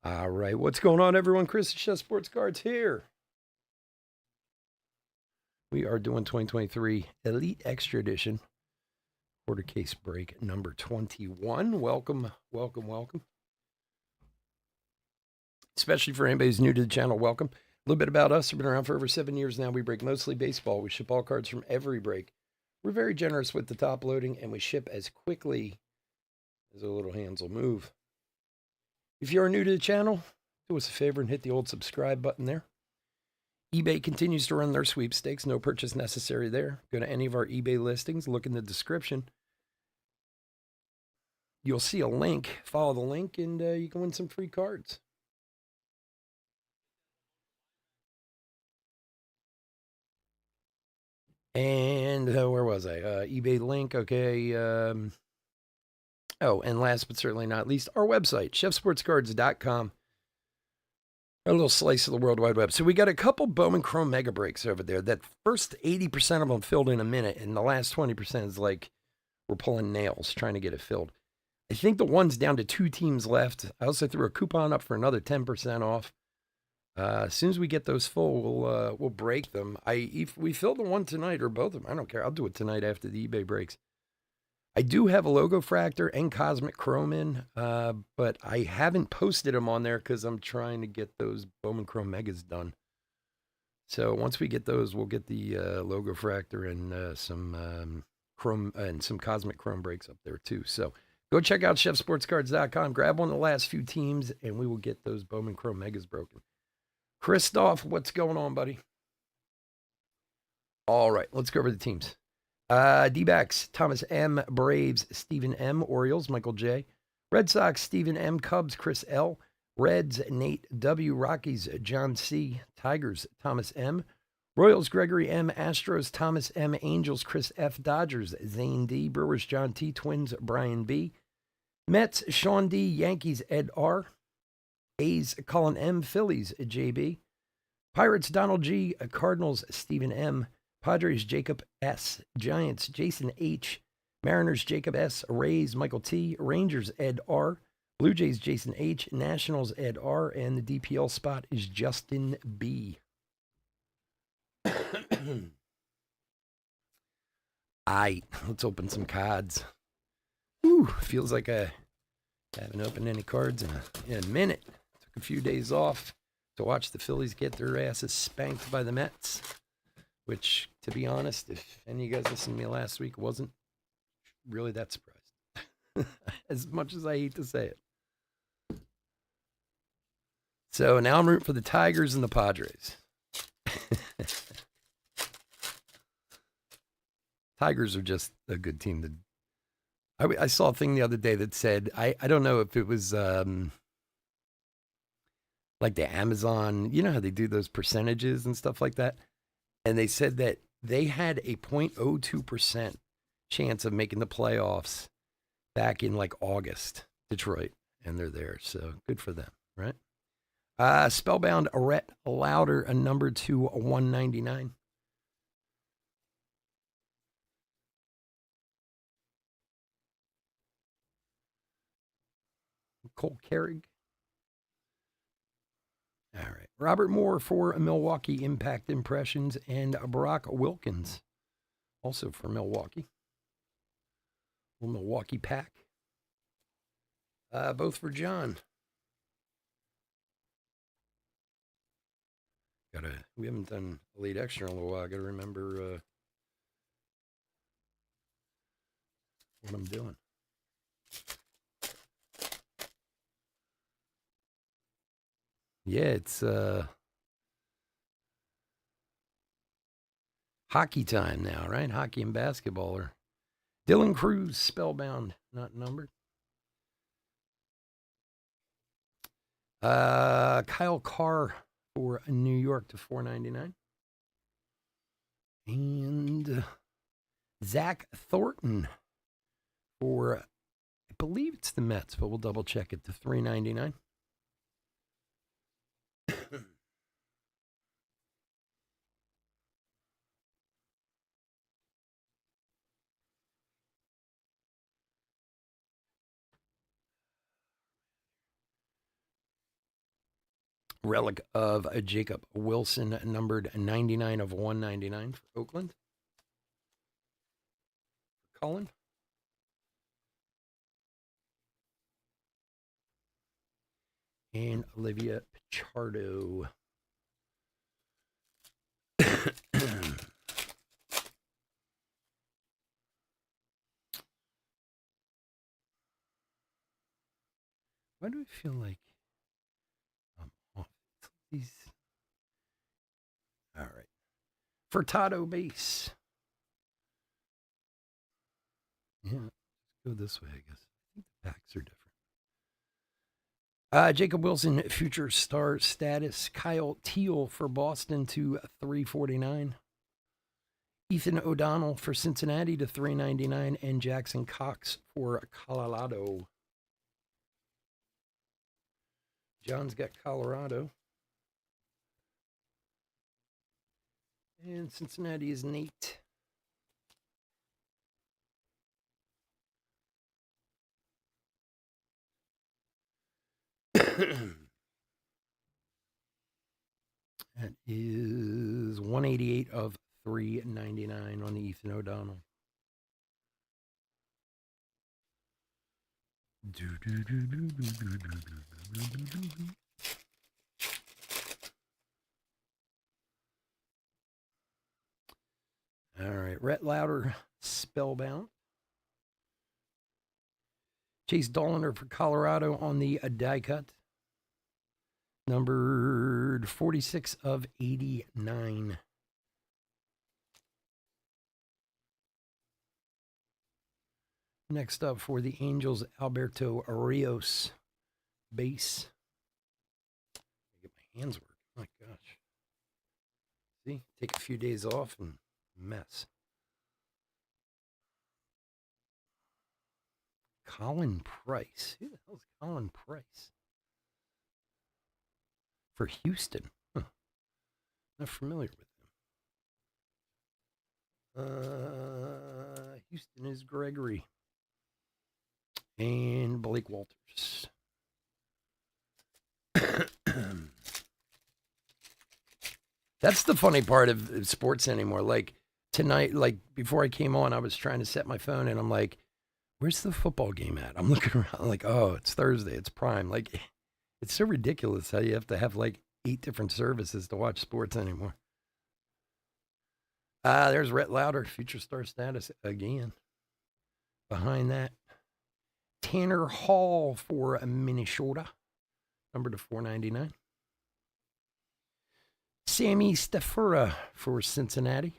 All right, what's going on, everyone? Chris at Chef Sports Cards here. We are doing 2023 Elite Extra Edition quarter case break number 21. Welcome, welcome, welcome. Especially for anybody who's new to the channel, welcome. A little bit about us. We've been around for over 7 years now. We break mostly baseball. We ship all cards from every break. We're very generous with the top loading, and we ship as quickly as our little hands will move. If you're new to the channel, do us a favor and hit the old subscribe button there. eBay continues to run their sweepstakes. No purchase necessary there. Go to any of our eBay listings. Look in the description. You'll see a link. Follow the link, and you can win some free cards. And where was I? eBay link. Okay. Oh, and last but certainly not least, our website, chefsportscards.com. A little slice of the World Wide Web. So we got a couple Bowman Chrome Mega Breaks over there. That first 80% of them filled in a minute, and the last 20% is like we're pulling nails trying to get it filled. I think the one's down to 2 teams left. I also threw a coupon up for another 10% off. As soon as we get those full, we'll break them. If we fill the one tonight or both of them, I don't care. I'll do it tonight after the eBay breaks. I do have a Logo Fractor and Cosmic Chrome in, but I haven't posted them on there because I'm trying to get those Bowman Chrome Megas done. So once we get those, we'll get the Logo Fractor and some Chrome and some Cosmic Chrome breaks up there too. So go check out chefsportscards.com, grab one of the last few teams, and we will get those Bowman Chrome Megas broken. Christoph, what's going on, buddy? All right, let's go over the teams. D-backs, Thomas M. Braves, Stephen M. Orioles, Michael J. Red Sox, Stephen M. Cubs, Chris L. Reds, Nate W. Rockies, John C. Tigers, Thomas M. Royals, Gregory M. Astros, Thomas M. Angels, Chris F. Dodgers, Zane D. Brewers, John T. Twins, Brian B. Mets, Sean D. Yankees, Ed R. A's, Colin M. Phillies, JB. Pirates, Donald G. Cardinals, Stephen M. Padres, Jacob S. Giants, Jason H. Mariners, Jacob S. Rays, Michael T. Rangers, Ed R. Blue Jays, Jason H. Nationals, Ed R. And the DPL spot is Justin B. Let's open some cards. Ooh, feels like I haven't opened any cards in a minute. Took a few days off to watch the Phillies get their asses spanked by the Mets. Which, to be honest, if any of you guys listened to me last week, wasn't really that surprised. As much as I hate to say it. So now I'm rooting for the Tigers and the Padres. Tigers are just a good team. I saw a thing the other day that said, I don't know if it was like the Amazon, you know how they do those percentages and stuff like that? And they said that they had a 0.02% chance of making the playoffs back in like August, Detroit, and they're there. So good for them, right? Spellbound Rhett Lauder, a number to 199. Cole Carrig. All right. Robert Moore for Milwaukee Impact Impressions, and Barack Wilkins, also for Milwaukee. Little Milwaukee pack. Both for John. We haven't done Elite Extra in a little while. Gotta remember what I'm doing. Yeah, it's hockey time now, right? Hockey and basketball are Dylan Cruz, Spellbound, not numbered. Kyle Carr for New York to 499. And Zach Thornton for, I believe it's the Mets, but we'll double check it, to 399. Relic of Jacob Wilson, numbered 99 of 199 for Oakland. Cullen. And Olivia Pichardo. Why do I feel like I'm off these? All right. Furtado base. Yeah, let's go this way, I guess. I think the packs are different. Jacob Wilson, future star status. Kyle Teal for Boston to 349. Ethan O'Donnell for Cincinnati to 399. And Jackson Cox for Colorado. John's got Colorado. And Cincinnati is Nate. That is 188 of 399 on the Ethan O'Donnell. All right, Rhett Lauder, Spellbound. Chase Dollander for Colorado on the die cut. Numbered 46 of 89. Next up for the Angels, Alberto Rios, base. Get my hands working. My gosh. See, take a few days off and mess. Colin Price. Who the hell is Colin Price? For Houston. Huh. Not familiar with him. Houston is Gregory. And Blake Walters. That's the funny part of sports anymore. Like tonight, like before I came on, I was trying to set my phone and I'm like, where's the football game at? I'm looking around like, oh, it's Thursday. It's prime. Like, it's so ridiculous how you have to have like 8 different services to watch sports anymore. There's Rhett Lauder, future star status again. Behind that, Tanner Hall for Minnesota, number to 499. Sammy Stafura for Cincinnati,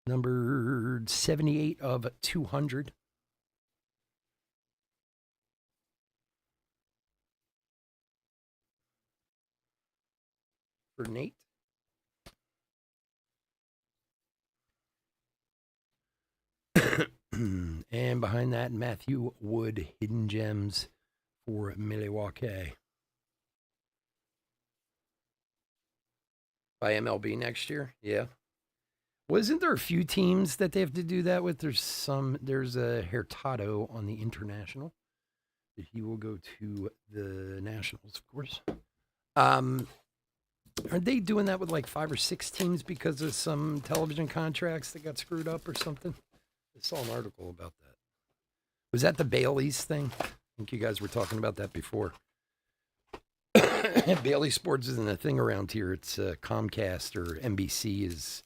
numbered 78 of 200. For Nate. And behind that, Matthew Wood, Hidden Gems for Milwaukee. By MLB next year? Yeah. Wasn't there a few teams that they have to do that with? There's a Hurtado on the International. He will go to the Nationals, of course. Aren't they doing that with like 5 or 6 teams because of some television contracts that got screwed up or something? I saw an article about that. Was that the Bailey's thing? I think you guys were talking about that before. Bailey Sports isn't a thing around here. It's Comcast or NBC is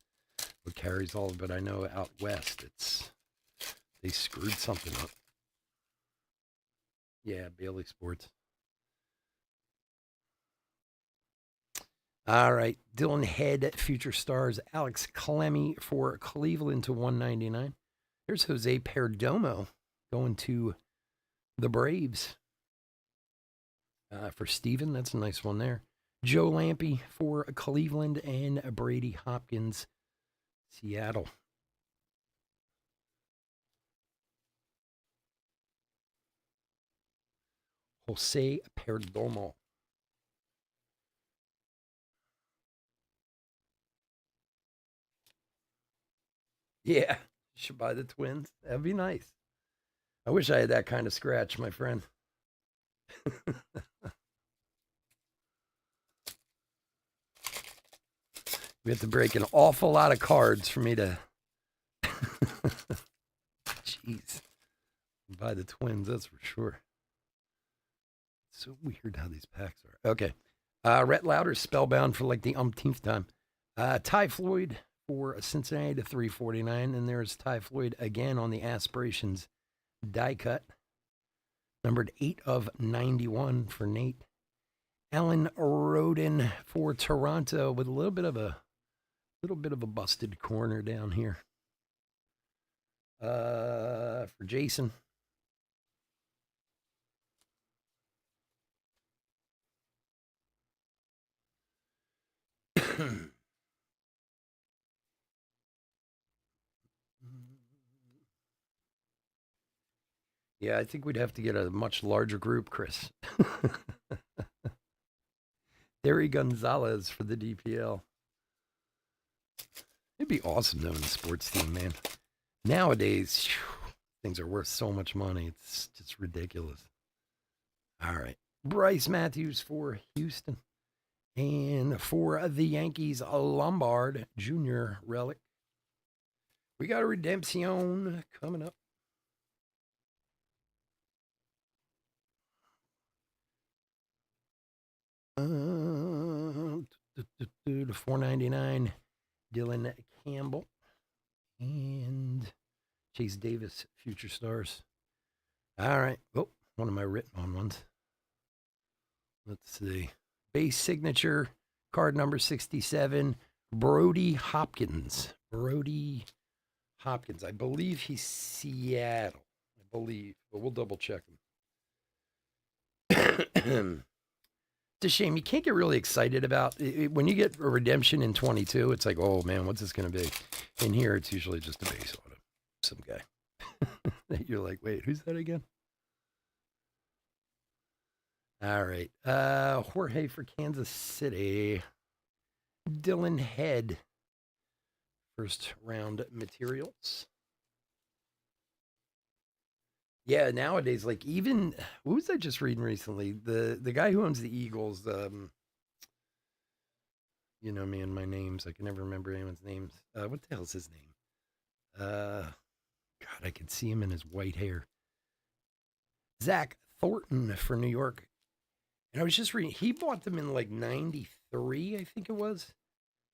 what carries all of it. I know out west, they screwed something up. Yeah, Bailey Sports. All right, Dylan Head, future stars. Alex Clemmy for Cleveland to 199. Here's Jose Perdomo going to the Braves. For Steven, that's a nice one there. Joe Lampe for Cleveland and Brady Hopkins, Seattle. Jose Perdomo. Yeah, you should buy the Twins. That'd be nice. I wish I had that kind of scratch, my friend. We have to break an awful lot of cards for me to. Jeez. Buy the Twins, that's for sure. It's so weird how these packs are. Okay. Rhett Lauder, spellbound for like the umpteenth time. Ty Floyd for Cincinnati to 349. And there's Ty Floyd again on the Aspirations die cut. Numbered 8 of 91 for Nate. Alan Roden for Toronto with a little bit of a busted corner down here. For Jason. Yeah, I think we'd have to get a much larger group, Chris. Terry Gonzalez for the DPL. It'd be awesome though in a sports team, man. Nowadays, things are worth so much money. It's just ridiculous. All right. Bryce Matthews for Houston. And for the Yankees, Lombard Jr. relic. We got a redemption coming up. To 499, Dylan Campbell and Chase Davis, Future Stars. All right. Oh, one of my written on ones. Let's see. Base signature, card number 67, Brody Hopkins. Brody Hopkins. I believe he's Seattle. I believe, but we'll double check him. It's a shame. You can't get really excited about it. When you get a redemption in 22, it's like, oh man, what's this going to be? In here, it's usually just a base auto. Some guy. You're like, wait, who's that again? All right. Jorge for Kansas City. Dylan Head. First round materials. Yeah, nowadays, like even what was I just reading recently? The guy who owns the Eagles, you know me and my names. I can never remember anyone's names. What the hell's his name? God, I could see him in his white hair. Zach Thornton for New York. And I was just reading, he bought them in like 93, I think it was,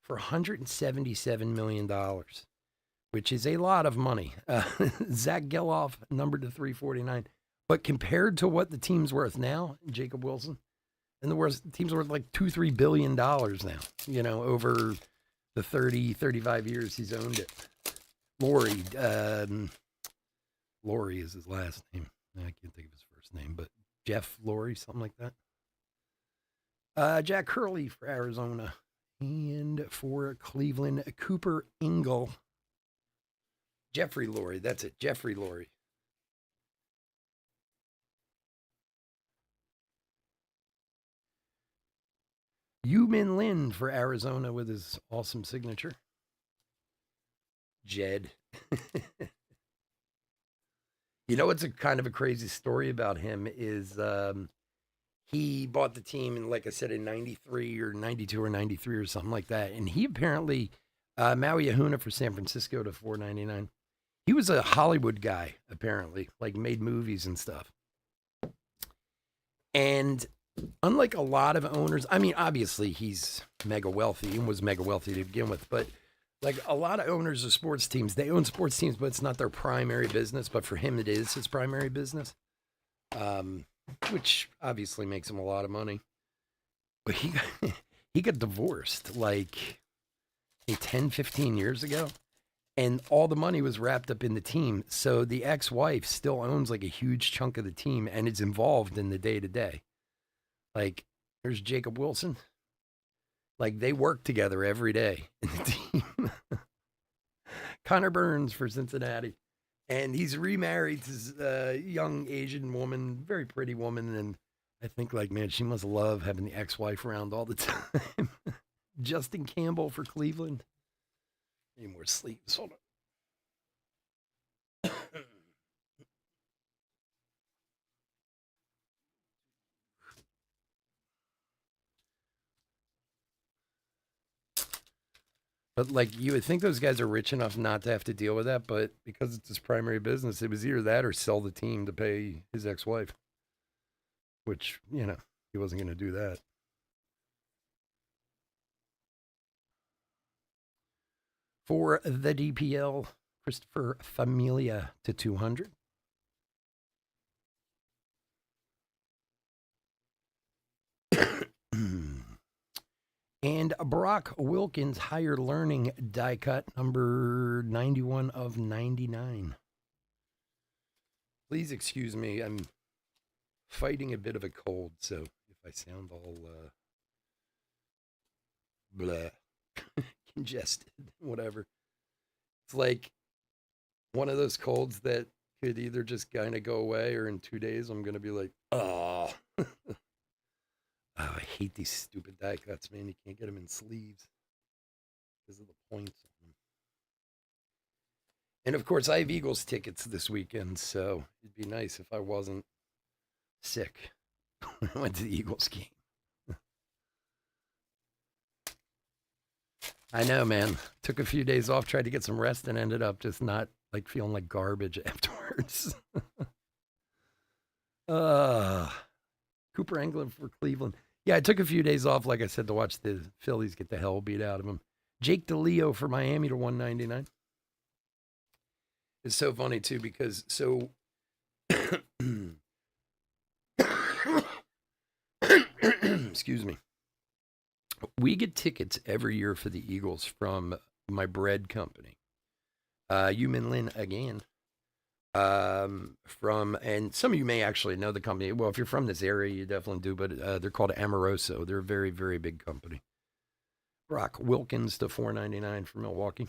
for $177 million, which is a lot of money. Zach Geloff, numbered to 349. But compared to what the team's worth now, Jacob Wilson, and the team's worth like $2-3 billion now, you know, over the 35 years he's owned it. Laurie is his last name. I can't think of his first name, but Jeff Laurie, something like that. Jack Curley for Arizona. And for Cleveland, Cooper Ingle. Jeffrey Laurie, that's it, Jeffrey Laurie. Yu-Min Lin for Arizona with his awesome signature. Jed. You know what's a kind of a crazy story about him is he bought the team in, like I said, in 93 or 92 or 93 or something like that. And he apparently, Maui Ahuna for San Francisco to 499. He was a Hollywood guy, apparently, like made movies and stuff. And unlike a lot of owners, I mean, obviously he's mega wealthy and was mega wealthy to begin with, but like a lot of owners of sports teams, they own sports teams, but it's not their primary business. But for him, it is his primary business. Which obviously makes him a lot of money. But he got divorced like 10, 15 years ago. And all the money was wrapped up in the team. So the ex-wife still owns like a huge chunk of the team and is involved in the day-to-day. Like, there's Jacob Wilson. Like, they work together every day in the team. Connor Burns for Cincinnati. And he's remarried to a young Asian woman, very pretty woman. And I think, like, man, she must love having the ex-wife around all the time. Justin Campbell for Cleveland. Any more sleeps? Hold on. But like you would think those guys are rich enough not to have to deal with that, but because it's his primary business, it was either that or sell the team to pay his ex-wife, which, he wasn't going to do that. For the DPL, Christopher Familia to 200. And Brock Wilkins, Higher Learning die cut, number 91 of 99. Please excuse me. I'm fighting a bit of a cold, so if I sound all blah, congested, whatever. It's like one of those colds that could either just kind of go away or in 2 days I'm going to be like, oh. Oh, I hate these stupid die cuts, man. You can't get them in sleeves because of the points on them. And of course, I have Eagles tickets this weekend, so it'd be nice if I wasn't sick when I went to the Eagles game. I know, man. Took a few days off, tried to get some rest, and ended up just not like feeling like garbage afterwards. Cooper England for Cleveland. Yeah, I took a few days off, like I said, to watch the Phillies get the hell beat out of them. Jake DeLeo for Miami to 199. It's so funny, too, because excuse me. We get tickets every year for the Eagles from my bread company. Yumin Lin again. And some of you may actually know the company. Well, if you're from this area, you definitely do, but they're called Amoroso. They're a very, very big company. Brock Wilkins to $4.99 for Milwaukee.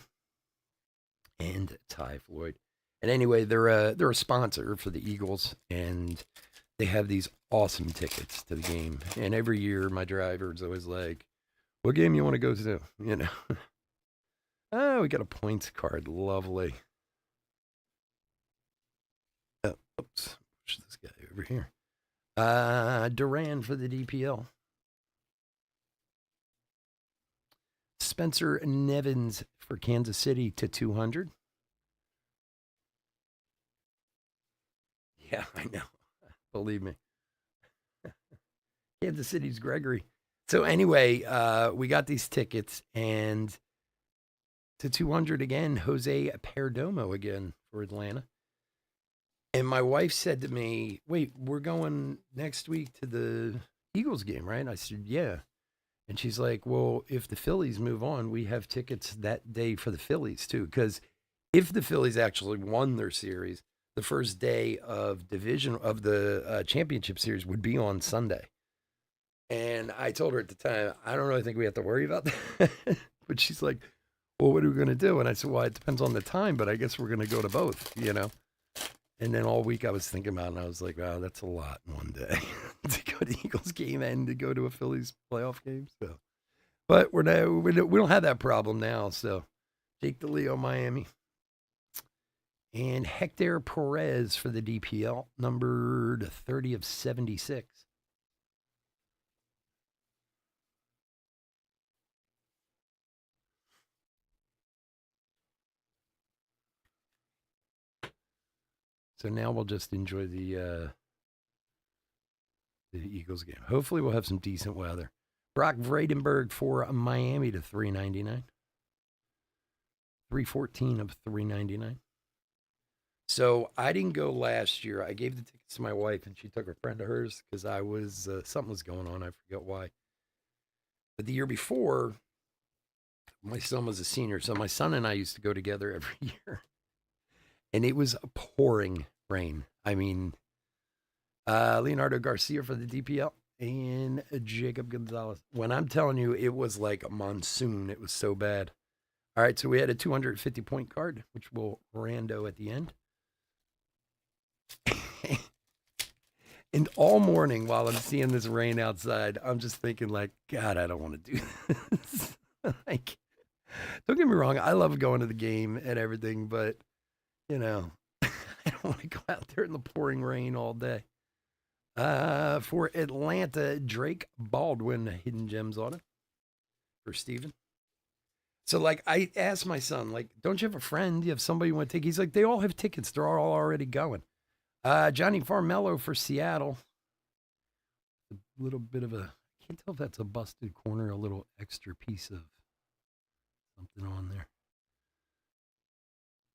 And Ty Floyd. And anyway, they're a sponsor for the Eagles, and they have these awesome tickets to the game. And every year, my driver's always like, what game you want to go to? Oh, we got a points card. Lovely. Oh, oops. Push this guy over here. Duran for the DPL. Spencer Nevins for Kansas City to 200. Yeah, I know. Believe me. Kansas City's Gregory. So anyway, we got these tickets, and to 200 again, Jose Perdomo again for Atlanta. And my wife said to me, wait, we're going next week to the Eagles game, right? And I said, yeah. And she's like, well, if the Phillies move on, we have tickets that day for the Phillies too. Because if the Phillies actually won their series, the first day of the championship series would be on Sunday. And I told her at the time, I don't really think we have to worry about that. But she's like, well, what are we going to do? And I said, well, it depends on the time, but I guess we're going to go to both, And then all week I was thinking about it, and I was like, wow, that's a lot in one day to go to the Eagles game and to go to a Phillies playoff game. So, but we don't have that problem now. So, Jake DeLeo, Miami. And Hector Perez for the DPL, numbered 30 of 76. So now we'll just enjoy the Eagles game. Hopefully we'll have some decent weather. Brock Vredenberg for Miami to $3.99. 314 of 399. So I didn't go last year. I gave the tickets to my wife, and she took a friend of hers because I was something was going on. I forget why. But the year before, my son was a senior, so my son and I used to go together every year, and it was pouring rain. I mean, Leonardo Garcia for the DPL and Jacob Gonzalez. When I'm telling you, it was like a monsoon. It was so bad. All right, so we had a 250-point card, which we'll rando at the end. And all morning while I'm seeing this rain outside, I'm just thinking like, God, I don't want to do this. Like, don't get me wrong. I love going to the game and everything, but, I don't want to go out there in the pouring rain all day. For Atlanta, Drake Baldwin, Hidden Gems on it for Steven. So like I asked my son, like, don't you have a friend? Do you have somebody you want to take? He's like, they all have tickets. They're all already going. Johnny Farmello for Seattle. A little bit of a, I can't tell if that's a busted corner, a little extra piece of something on there.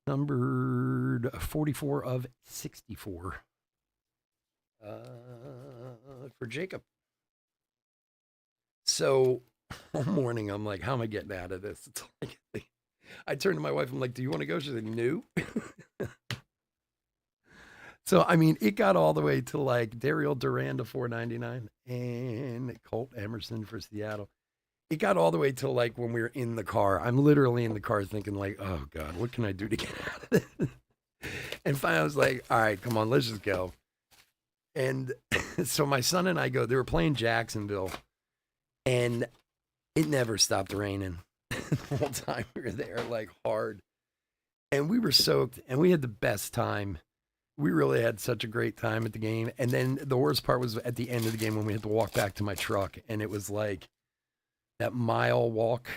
Numbered 44 of 64 for Jacob. So all morning, I'm like, how am I getting out of this? It's like, I turned to my wife. I'm like, do you want to go? She said, no. So, I mean, it got all the way to like Daryl Duran to $4.99 and Colt Emerson for Seattle. It got all the way to like when we were in the car. I'm literally in the car thinking like, oh God, what can I do to get out of this? And finally I was like, all right, come on, let's just go. And so my son and I go, they were playing Jacksonville and it never stopped raining the whole time we were there, like hard. And we were soaked and we had the best time. We really had such a great time at the game. And then the worst part was at the end of the game when we had to walk back to my truck. And it was like that mile walk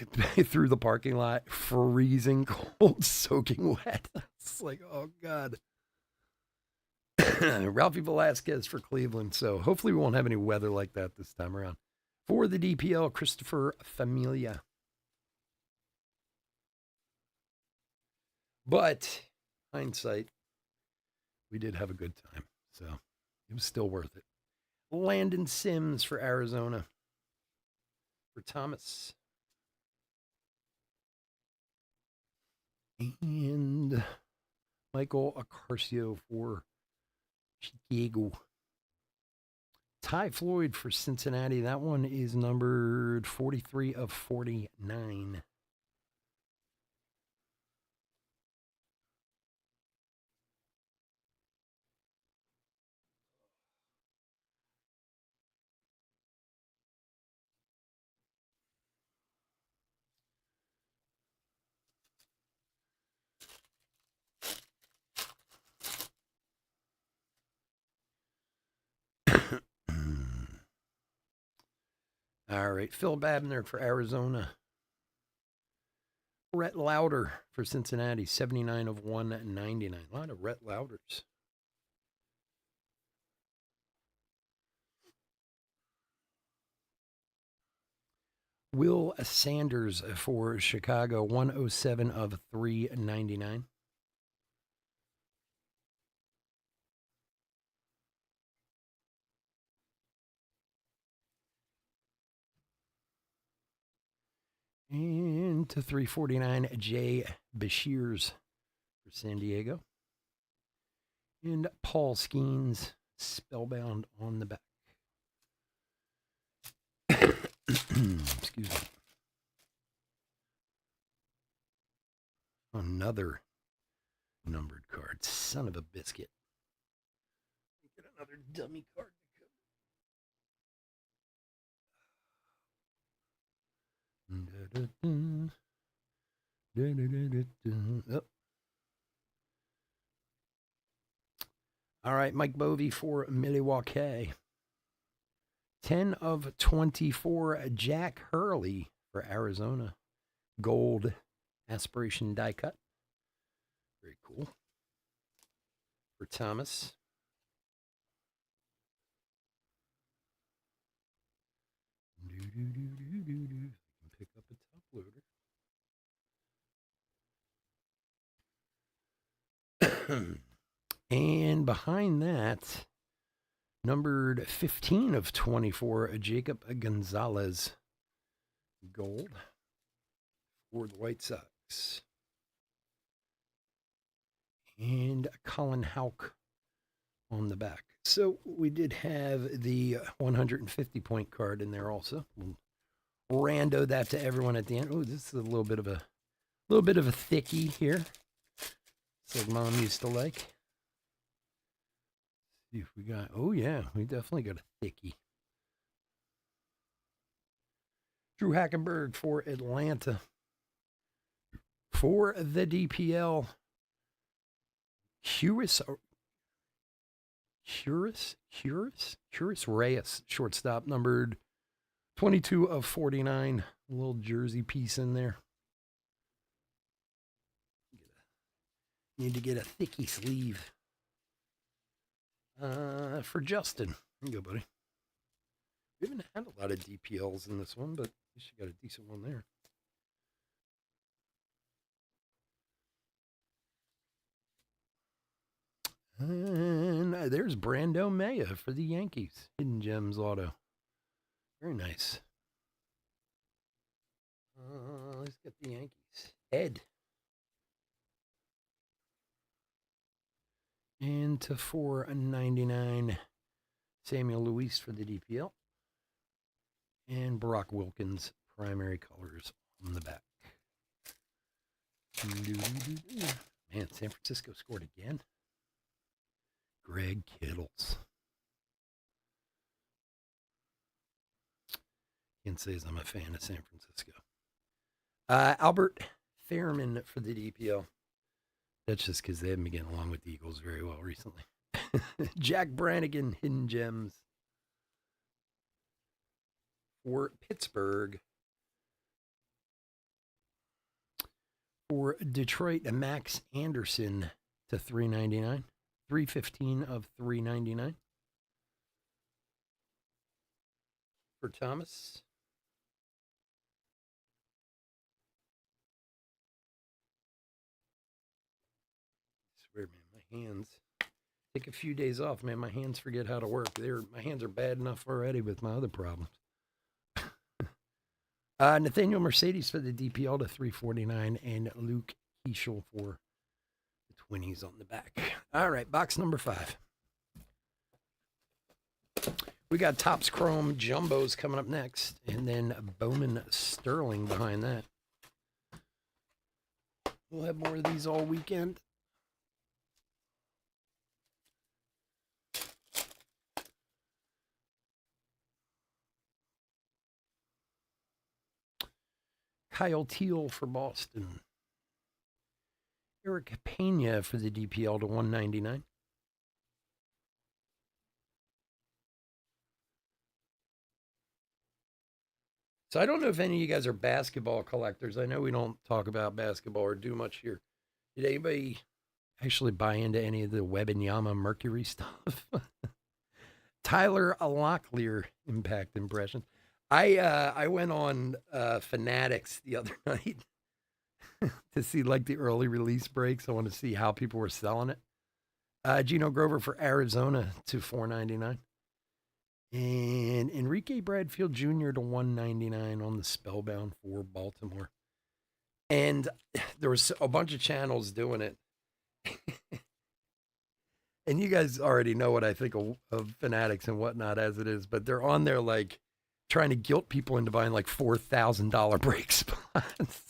through the parking lot, freezing cold, soaking wet. It's like, oh God. Ralphie Velasquez for Cleveland. So hopefully we won't have any weather like that this time around. For the DPL, Christopher Familia. But hindsight, we did have a good time. So it was still worth it. Landon Sims for Arizona. For Thomas. And Michael Acarcio for Chicago. Ty Floyd for Cincinnati. That one is numbered 43 of 49. All right, Phil Babner for Arizona. Rhett Lauder for Cincinnati, 79 of 199. A lot of Rhett Lauders. Will Sanders for Chicago, 107 of 399. And to 349, Jay Bashirs for San Diego. And Paul Skeens, Spellbound on the back. Excuse me. Another numbered card. Son of a biscuit. Get another dummy card. Oh. All right, Mike Bovey for Milwaukee. 10 of 24, Jack Hurley for Arizona. Gold aspiration die cut. Very cool. For Thomas. Pick up a top loader. And behind that, numbered 15 of 24, Jacob Gonzalez. Gold for the White Sox. And Colin Houck on the back. So we did have the 150 point card in there also. We'll rando that to everyone at the end. Oh, this is a little bit of a thickie here. It's like Mom used to like. Let's see if we got. Oh yeah, we definitely got a thickie. Drew Hackenberg for Atlanta. For the DPL, Curis Reyes, shortstop, numbered 22 of 49. A little jersey piece in there. Need to get a thicky sleeve. For Justin. There you go, buddy. We haven't had a lot of DPLs in this one, but at least you got a decent one there. And there's Brando Maya for the Yankees. Hidden Gems Auto. Very nice. Let's get the Yankees. Ed. And to $4.99, Samuel Luis for the DPL. And Barack Wilkins, primary colors on the back. Man, San Francisco scored again. Greg Kittles. Can't say as I'm a fan of San Francisco. Albert Fairman for the DPL. That's just because they haven't been getting along with the Eagles very well recently. Jack Brannigan, Hidden Gems. For Pittsburgh. For Detroit, Max Anderson to $3.99. 315 of $3.99. For Thomas. I swear, man, my hands take a few days off, man. My hands forget how to work. My hands are bad enough already with my other problems. Nathaniel Mercedes for the DPL to $3.49, and Luke Keeschel for the 20s on the back. All right, box number 5. We got Topps Chrome Jumbos coming up next, and then Bowman Sterling behind that. We'll have more of these all weekend. Kyle Teal for Boston. Eric Pena for the DPL to $1.99. So I don't know if any of you guys are basketball collectors. I know we don't talk about basketball or do much here. Did anybody actually buy into any of the Wembanyama Mercury stuff? Tyler Locklear Impact Impressions. I went on Fanatics the other night to see like the early release breaks. I want to see how people were selling it. Gino Grover for Arizona to $4.99. And Enrique Bradfield Jr. to $1.99 on the Spellbound for Baltimore. And there was a bunch of channels doing it. And you guys already know what I think of Fanatics and whatnot as it is, but they're on there like trying to guilt people into buying like $4,000 break spots.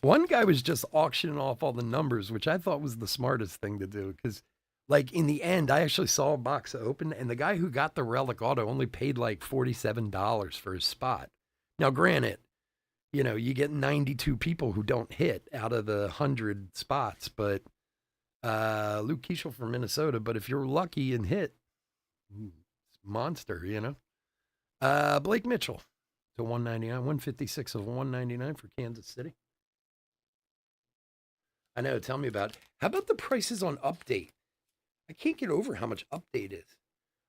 One guy was just auctioning off all the numbers, which I thought was the smartest thing to do. Because, like, in the end, I actually saw a box open, and the guy who got the relic auto only paid like $47 for his spot. Now, granted, you know, you get 92 people who don't hit out of the 100 spots, but Luke Keeschel from Minnesota. But if you're lucky and hit, it's monster, you know. Blake Mitchell to $1.99, 156 of $1.99 for Kansas City. I know, tell me about it. How about the prices on Update? I can't get over how much Update is.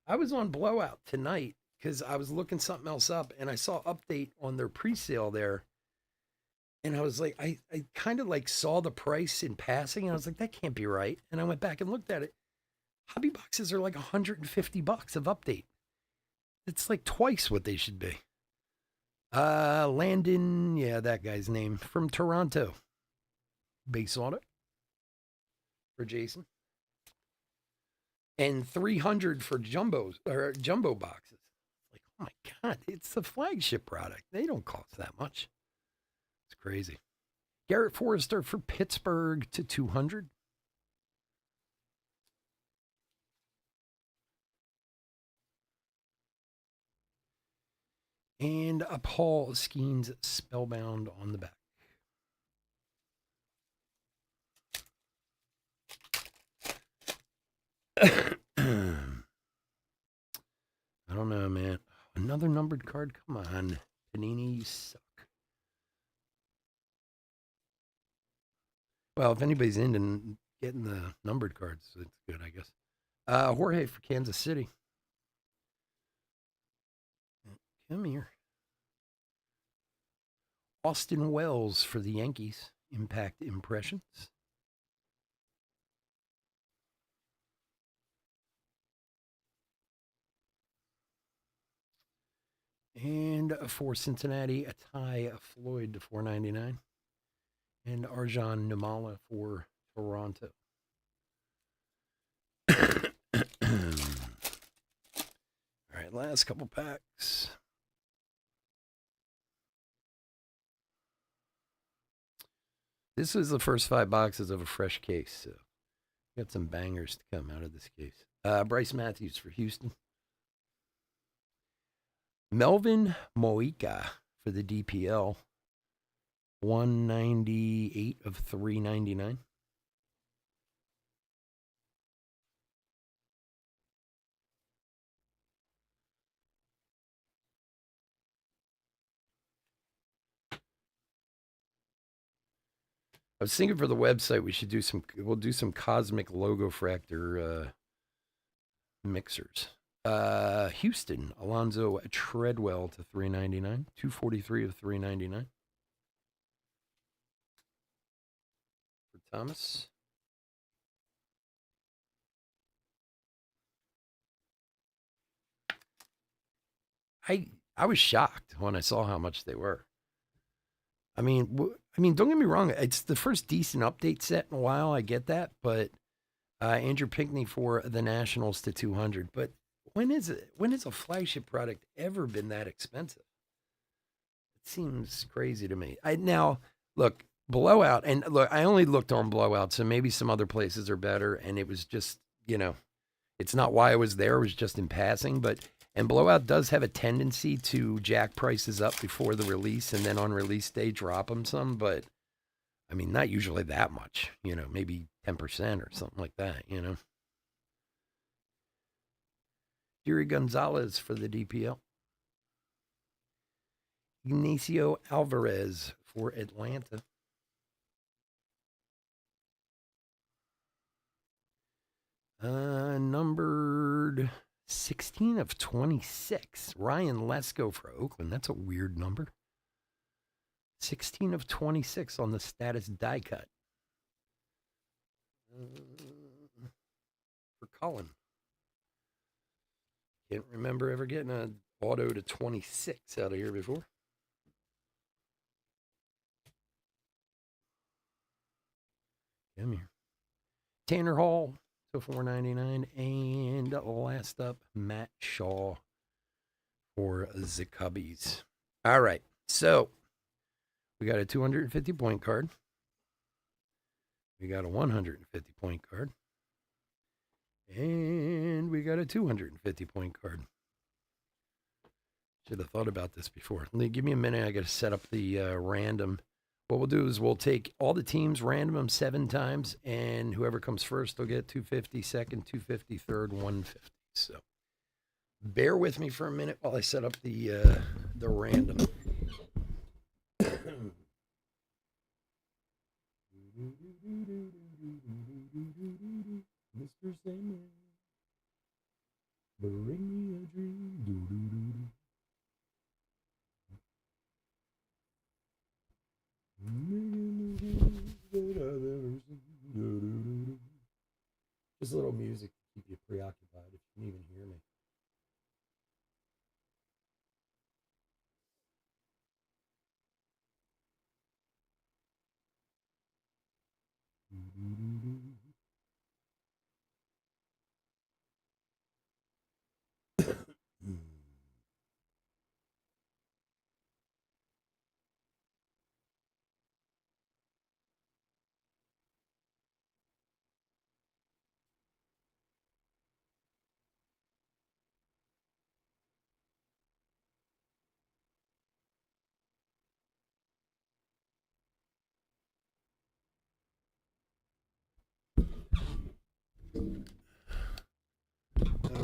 I was on Blowout tonight because I was looking something else up, and I saw Update on their pre-sale there. And I was like, I kind of like saw the price in passing, and I was like, that can't be right. And I went back and looked at it. Hobby boxes are like $150 of Update. It's like twice what they should be. Landon, yeah, that guy's name, from Toronto. Base auto for Jason. And 300 for jumbo boxes. Like, oh my God, it's the flagship product. They don't cost that much. It's crazy. Garrett Forrester for Pittsburgh to 200. And a Paul Skeens Spellbound on the back. I don't know, man. Another numbered card? Come on. Panini, you suck. Well, if anybody's into getting the numbered cards, it's good, I guess. Jorge for Kansas City. Come here. Austin Wells for the Yankees. Impact Impressions. And for Cincinnati, a Ty Floyd to 499. And Arjan Nimala for Toronto. All right, last couple packs. This is the first 5 boxes of a fresh case, so got some bangers to come out of this case. Bryce Matthews for Houston. Melvin Moika for the DPL. 198 of 399. I was thinking for the website we should do we'll do some cosmic logo fractor mixers. Houston, Alonzo Treadwell to 399, 243 of 399. For Thomas. I was shocked when I saw how much they were. I mean, don't get me wrong. It's the first decent update set in a while. I get that, but Andrew Pinckney for the Nationals to 200. But when has a flagship product ever been that expensive? It seems crazy to me. Now look, Blowout, and look, I only looked on Blowout, so maybe some other places are better. And it was just, it's not why I was there. It was just in passing, and Blowout does have a tendency to jack prices up before the release and then on release day drop them some, but I mean, not usually that much, maybe 10% or something like that, Yuri Gonzalez for the DPL. Ignacio Alvarez for Atlanta. Numbered 16 of 26. Ryan Lesko for Oakland. That's a weird number. 16 of 26 on the status die cut. For Cullen. Can't remember ever getting an auto to 26 out of here before. Come here. Tanner Hall to 499. And last up, Matt Shaw for the Cubbies. All right. So we got a 250 point card. We got a 150 point card. And we got a 250 point card. Should have thought about this before. Give me a minute. I got to set up the random. What we'll do is we'll take all the teams, random them 7 times, and whoever comes first will get 250, second, 250, third, 150. So bear with me for a minute while I set up the random. Mr. Sandman, bring me a dream. Just a little music to keep you preoccupied if you can even hear me.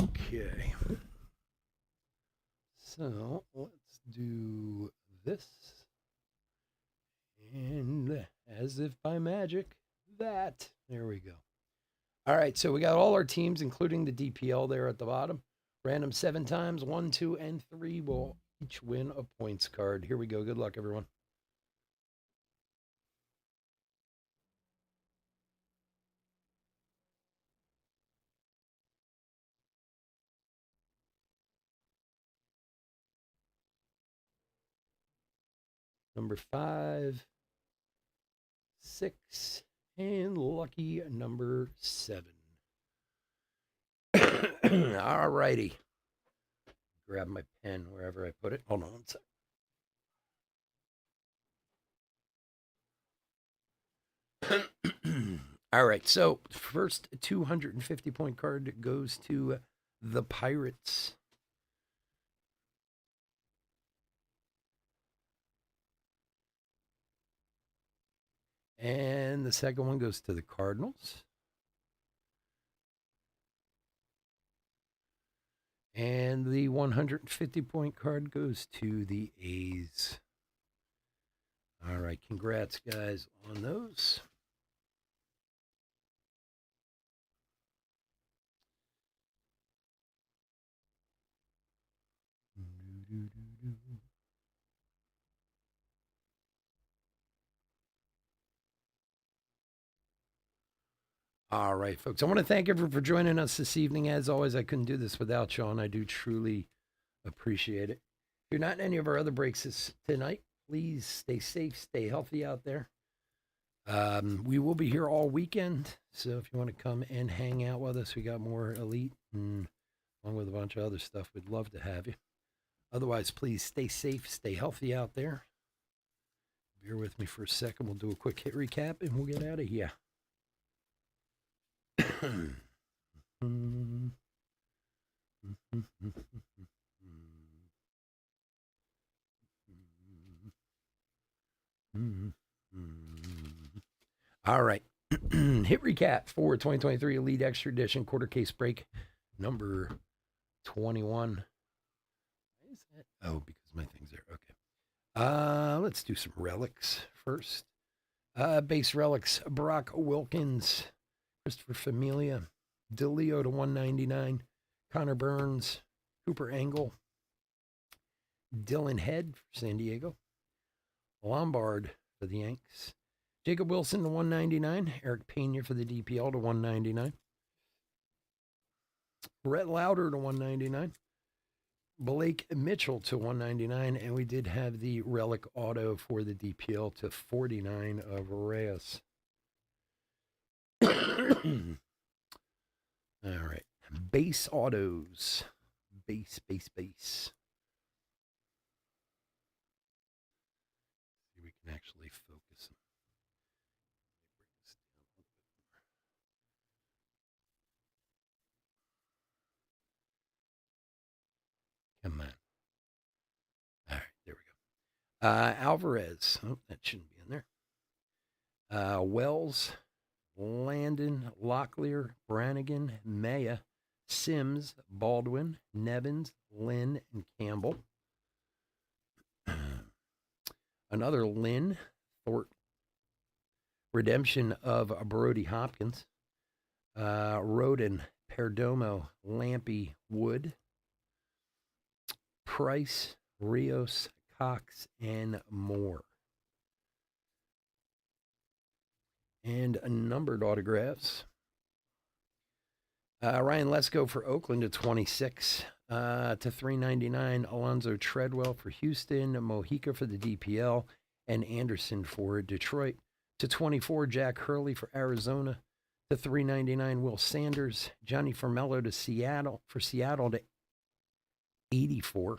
Okay. So let's do this. And as if by magic, that. There we go. All right, so we got all our teams, including the DPL there at the bottom. Random 7 times, 1, 2, and 3 will each win a points card. Here we go. Good luck, everyone. Number 5, 6, and lucky number 7. All righty. Grab my pen wherever I put it. Hold on one sec. All right, so first 250 point card goes to the Pirates. And the second one goes to the Cardinals. And the 150 point card goes to the A's. All right, congrats, guys, on those. All right, folks. I want to thank everyone for joining us this evening. As always, I couldn't do this without you, and I do truly appreciate it. If you're not in any of our other breaks tonight, please stay safe, stay healthy out there. We will be here all weekend, so if you want to come and hang out with us, we got more Elite and along with a bunch of other stuff. We'd love to have you. Otherwise, please stay safe, stay healthy out there. Bear with me for a second. We'll do a quick hit recap, and we'll get out of here. All right. Hit recap for 2023 Elite Extra Edition quarter case break number 21. Why is that? Oh, because my thing's there. Okay. Let's do some relics first. Base relics, Brock Wilkins, Christopher Familia, DeLeo to 199, Connor Burns, Cooper Angle, Dylan Head for San Diego, Lombard for the Yanks, Jacob Wilson to 199, Eric Pena for the DPL to 199, Brett Lauder to 199, Blake Mitchell to 199, and we did have the relic auto for the DPL to 49 of Reyes. All right. Base autos. Base. See, we can actually focus. Come on. All right, there we go. Alvarez. Oh, that shouldn't be in there. Wells, Landon, Locklear, Brannigan, Maya, Sims, Baldwin, Nevins, Lynn, and Campbell. Another Lynn, Thornton. Redemption of Brody Hopkins. Roden, Perdomo, Lampy, Wood. Price, Rios, Cox, and more. And numbered autographs. Ryan Lesko for Oakland to 26 to 399. Alonzo Treadwell for Houston. Mojica for the DPL. And Anderson for Detroit. To 24, Jack Hurley for Arizona. To 399, Will Sanders. Johnny Formello to Seattle. For Seattle to 84.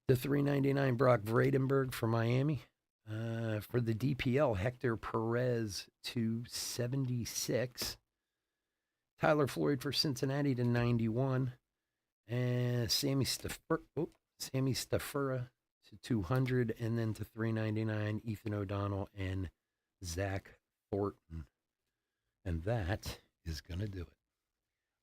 To 399, Brock Vredenberg for Miami. For the DPL, Hector Perez to 76. Tyler Floyd for Cincinnati to 91. And Sammy Staffura to 200. And then to 399, Ethan O'Donnell and Zach Thornton. And that is going to do it.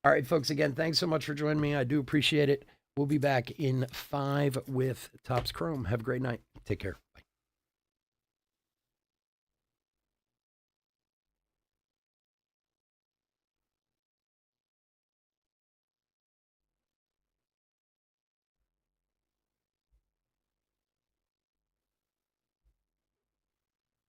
All right, folks, again, thanks so much for joining me. I do appreciate it. We'll be back in 5 with Topps Chrome. Have a great night. Take care.